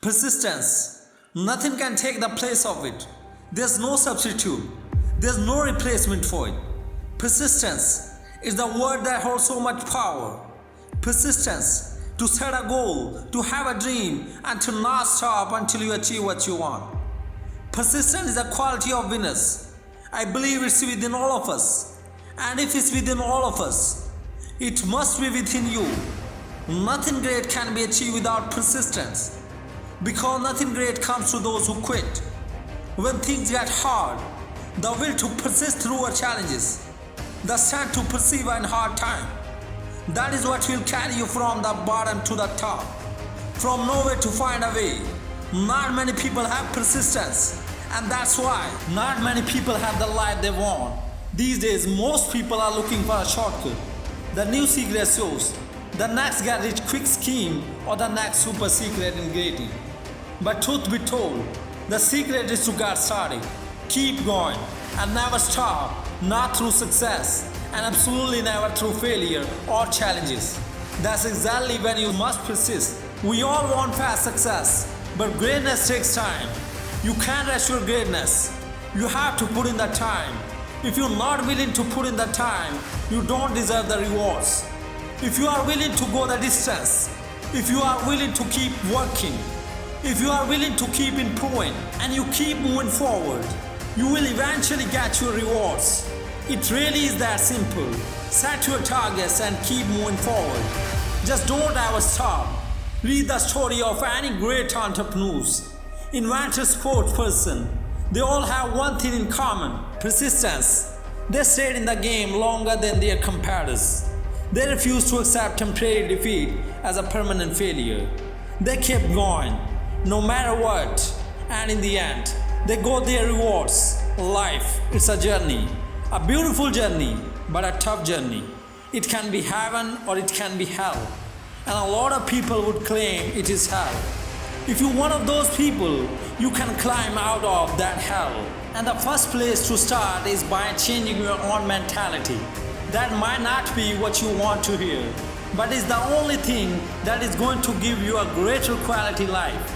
Persistence. Nothing can take the place of it. There's no substitute. There's no replacement for it. Persistence is the word that holds so much power. Persistence, to set a goal, to have a dream, and to not stop until you achieve what you want. Persistence is a quality of winners. I believe it's within all of us. And if it's within all of us, it must be within you. Nothing great can be achieved without persistence. Because nothing great comes to those who quit. When things get hard, the will to persist through our challenges, the strength to persevere in hard time, that is what will carry you from the bottom to the top, from nowhere to find a way. Not many people have persistence, and that's why not many people have the life they want. These days, most people are looking for a shortcut. The new secret shows the next get rich quick scheme or the next super secret ingredient. But truth be told, the secret is to get started, keep going, and never stop, not through success, and absolutely never through failure or challenges. That's exactly when you must persist. We all want fast success, but greatness takes time. You can't rush your greatness. You have to put in the time. If you're not willing to put in the time, you don't deserve the rewards. If you are willing to go the distance, if you are willing to keep working, if you are willing to keep improving and you keep moving forward, you will eventually get your rewards. It really is that simple. Set your targets and keep moving forward. Just don't ever stop. Read the story of any great entrepreneurs, inventor, sports person. They all have one thing in common: persistence. They stayed in the game longer than their competitors. They refused to accept temporary defeat as a permanent failure. They kept going, no matter what, and in the end, they got their rewards. Life, it's a journey, a beautiful journey, but a tough journey. It can be heaven or it can be hell, and a lot of people would claim it is hell. If you're one of those people, you can climb out of that hell. And the first place to start is by changing your own mentality. That might not be what you want to hear, but it's the only thing that is going to give you a greater quality life.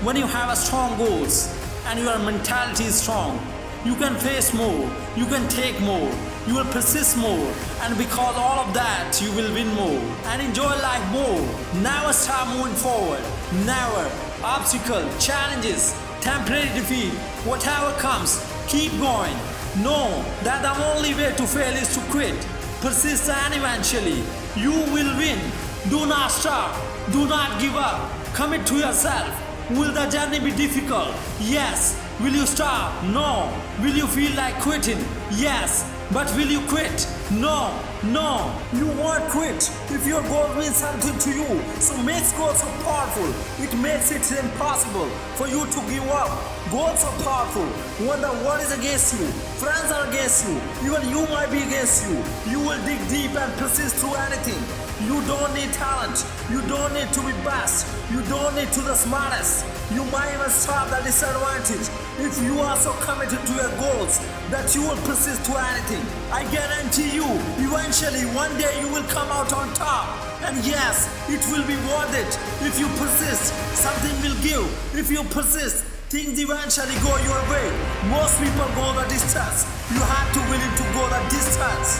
When you have a strong goals and your mentality is strong, you can face more, you can take more, you will persist more, and because all of that, you will win more and enjoy life more. Never stop moving forward. Never. Obstacle, challenges, temporary defeat, whatever comes, keep going. Know that the only way to fail is to quit. Persist and eventually you will win. Do not stop. Do not give up. Commit to yourself. Will the journey be difficult? Yes. Will you stop? No. Will you feel like quitting? Yes. But will you quit? No. No. You won't quit if your goal means something to you. So makes goals so powerful. It makes it impossible for you to give up. Goals are powerful. When the world is against you, friends are against you, even you might be against you, you will dig deep and persist through anything. You don't need talent. You don't need to be best. You don't need to be the smartest. You might even stop the disadvantage if you are so committed to your goals that you will persist to anything. I guarantee you, eventually one day you will come out on top. And yes, it will be worth it. If you persist, something will give. If you persist, things eventually go your way. Most people go the distance. You have to willing to go the distance.